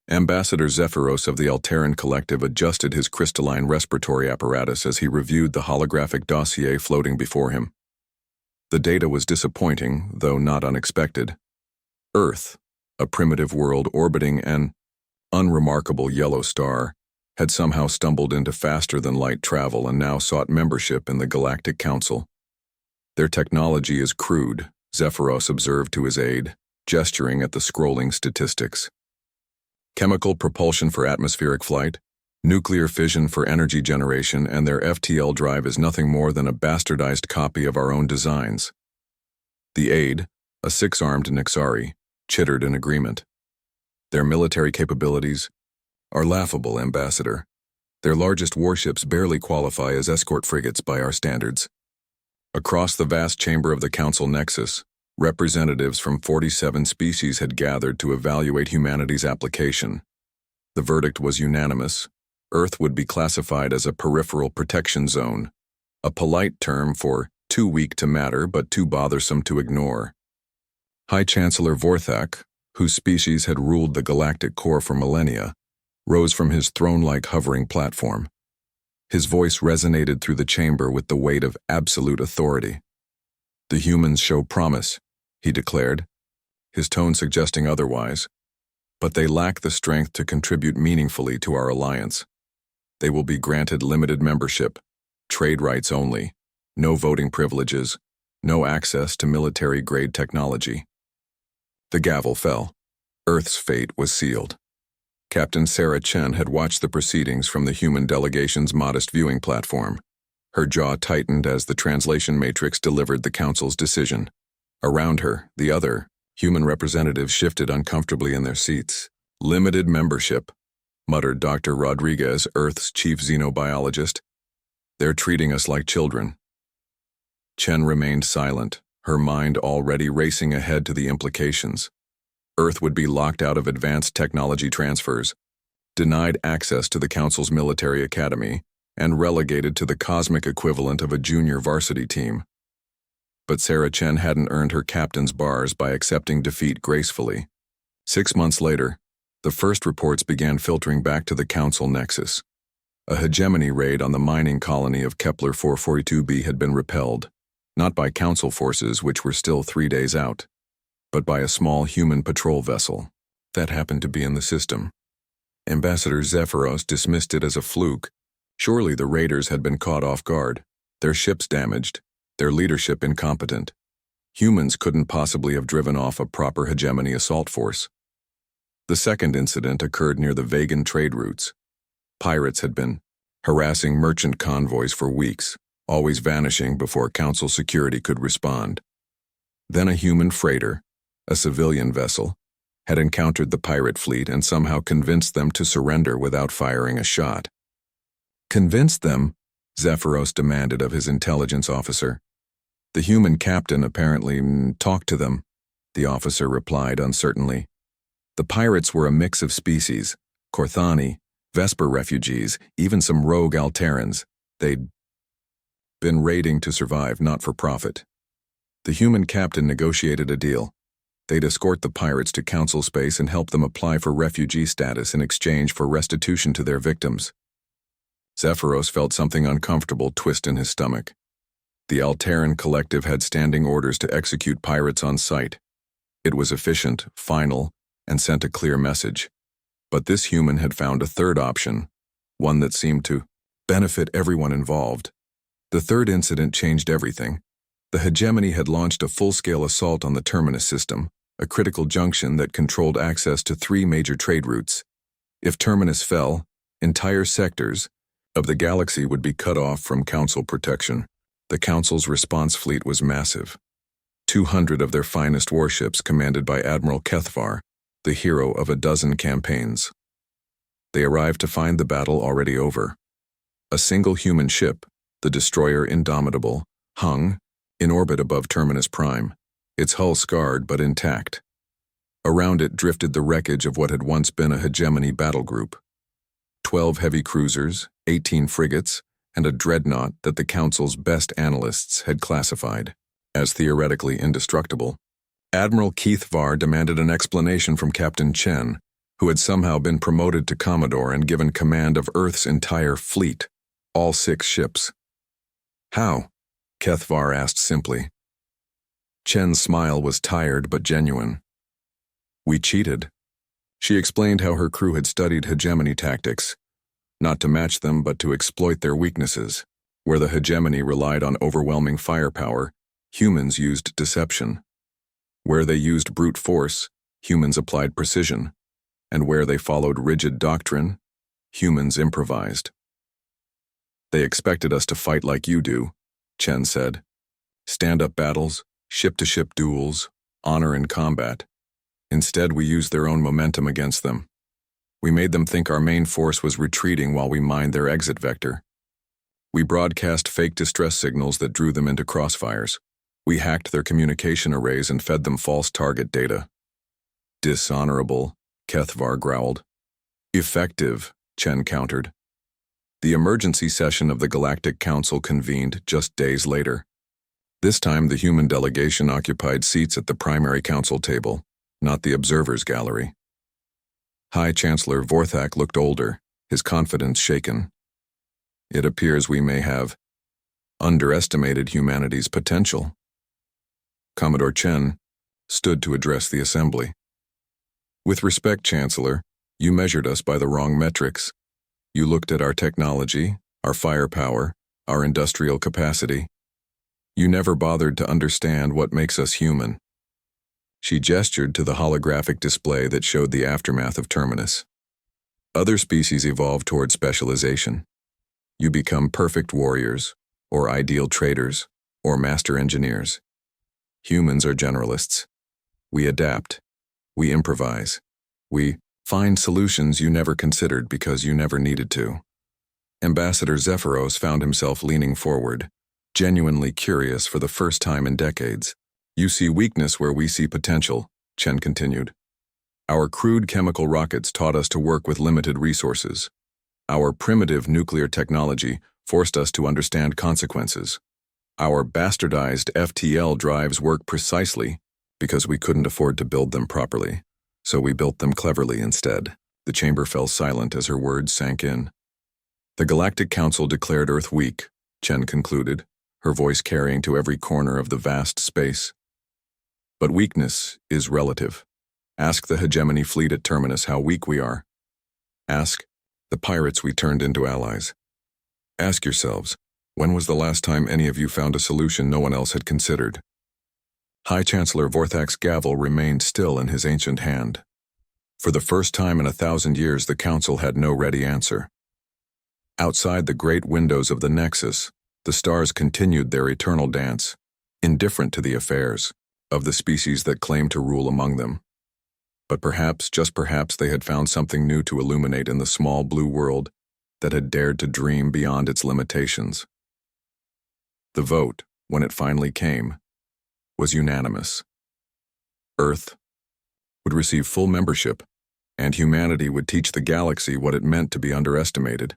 Ambassador Zephyros of the Alteran Collective adjusted his crystalline respiratory apparatus as he reviewed the holographic dossier floating before him. The data was disappointing, though not unexpected. Earth, a primitive world orbiting an unremarkable yellow star, had somehow stumbled into faster-than-light travel and now sought membership in the Galactic Council. Their technology is crude, Zephyros observed to his aide, gesturing at the scrolling statistics. Chemical propulsion for atmospheric flight, nuclear fission for energy generation, and their FTL drive is nothing more than a bastardized copy of our own designs. The aide, a six-armed Nixari, chittered in agreement. Their military capabilities are laughable, Ambassador. Their largest warships barely qualify as escort frigates by our standards. Across the vast chamber of the Council Nexus, representatives from 47 species had gathered to evaluate humanity's application. The verdict was unanimous. Earth would be classified as a peripheral protection zone, a polite term for too weak to matter but too bothersome to ignore. High Chancellor Vorthak, whose species had ruled the galactic core for millennia, rose from his throne-like hovering platform. His voice resonated through the chamber with the weight of absolute authority. "The humans show promise," he declared, his tone suggesting otherwise, "but they lack the strength to contribute meaningfully to our alliance. They will be granted limited membership, trade rights only, no voting privileges, no access to military-grade technology." The gavel fell. Earth's fate was sealed. Captain Sarah Chen had watched the proceedings from the human delegation's modest viewing platform. Her jaw tightened as the translation matrix delivered the Council's decision. Around her, the other, human representatives shifted uncomfortably in their seats. "Limited membership," muttered Dr. Rodriguez, Earth's chief xenobiologist. "They're treating us like children." Chen remained silent, her mind already racing ahead to the implications. Earth would be locked out of advanced technology transfers, denied access to the Council's military academy, and relegated to the cosmic equivalent of a junior varsity team. But Sarah Chen hadn't earned her captain's bars by accepting defeat gracefully. 6 months later, the first reports began filtering back to the Council Nexus. A hegemony raid on the mining colony of Kepler 442b had been repelled, not by Council forces, which were still 3 days out, but by a small human patrol vessel that happened to be in the system. Ambassador Zephyros dismissed it as a fluke. Surely the raiders had been caught off guard, their ships damaged, their leadership incompetent. Humans couldn't possibly have driven off a proper hegemony assault force. The second incident occurred near the Vegan trade routes. Pirates had been harassing merchant convoys for weeks, always vanishing before Council security could respond. Then a human freighter, a civilian vessel, had encountered the pirate fleet and somehow convinced them to surrender without firing a shot. "Convinced them?" Zephyros demanded of his intelligence officer. "The human captain apparently talked to them," the officer replied uncertainly. "The pirates were a mix of species, Korthani, Vesper refugees, even some rogue Alterans. They'd been raiding to survive, not for profit. The human captain negotiated a deal. They'd escort the pirates to Council space and help them apply for refugee status in exchange for restitution to their victims." Zephyros felt something uncomfortable twist in his stomach. The Alteran Collective had standing orders to execute pirates on sight. It was efficient, final, and sent a clear message. But this human had found a third option, one that seemed to benefit everyone involved. The third incident changed everything. The hegemony had launched a full-scale assault on the Terminus system, a critical junction that controlled access to 3 major trade routes. If Terminus fell, entire sectors of the galaxy would be cut off from Council protection. The Council's response fleet was massive. 200 of their finest warships commanded by Admiral Kethvar, the hero of a dozen campaigns. They arrived to find the battle already over. A single human ship, the destroyer Indomitable, hung in orbit above Terminus Prime, its hull scarred but intact. Around it drifted the wreckage of what had once been a hegemony battle group. 12 heavy cruisers, 18 frigates, and a dreadnought that the Council's best analysts had classified as theoretically indestructible. Admiral Kethvar demanded an explanation from Captain Chen, who had somehow been promoted to Commodore and given command of Earth's entire fleet, all 6 ships. How? Kethvar asked simply. Chen's smile was tired but genuine. We cheated. She explained how her crew had studied hegemony tactics, not to match them but to exploit their weaknesses. Where the hegemony relied on overwhelming firepower, humans used deception. Where they used brute force, humans applied precision. And where they followed rigid doctrine, humans improvised. They expected us to fight like you do, Chen said. Stand-up battles, ship-to-ship duels, honor in combat. Instead, we used their own momentum against them. We made them think our main force was retreating while we mined their exit vector. We broadcast fake distress signals that drew them into crossfires. We hacked their communication arrays and fed them false target data. Dishonorable, Kethvar growled. Effective, Chen countered. The emergency session of the Galactic Council convened just days later. This time, the human delegation occupied seats at the primary council table, not the observers' gallery. High Chancellor Vorthak looked older, his confidence shaken. It appears we may have underestimated humanity's potential. Commodore Chen stood to address the assembly. With respect, Chancellor, you measured us by the wrong metrics. You looked at our technology, our firepower, our industrial capacity. You never bothered to understand what makes us human. She gestured to the holographic display that showed the aftermath of Terminus. Other species evolve toward specialization. You become perfect warriors, or ideal traders, or master engineers. Humans are generalists. We adapt. We improvise. We find solutions you never considered because you never needed to. Ambassador Zephyros found himself leaning forward, genuinely curious for the first time in decades. You see weakness where we see potential, Chen continued. Our crude chemical rockets taught us to work with limited resources. Our primitive nuclear technology forced us to understand consequences. Our bastardized FTL drives work precisely because we couldn't afford to build them properly, so we built them cleverly instead. The chamber fell silent as her words sank in. The Galactic Council declared Earth weak, Chen concluded, her voice carrying to every corner of the vast space. But weakness is relative. Ask the hegemony fleet at Terminus how weak we are. Ask the pirates we turned into allies. Ask yourselves, when was the last time any of you found a solution no one else had considered? High Chancellor Vorthak's gavel remained still in his ancient hand. For the first time in 1,000 years, the Council had no ready answer. Outside the great windows of the Nexus, the stars continued their eternal dance, indifferent to the affairs of the species that claimed to rule among them. But perhaps, just perhaps, they had found something new to illuminate in the small blue world that had dared to dream beyond its limitations. The vote, when it finally came, was unanimous. Earth would receive full membership, and humanity would teach the galaxy what it meant to be underestimated.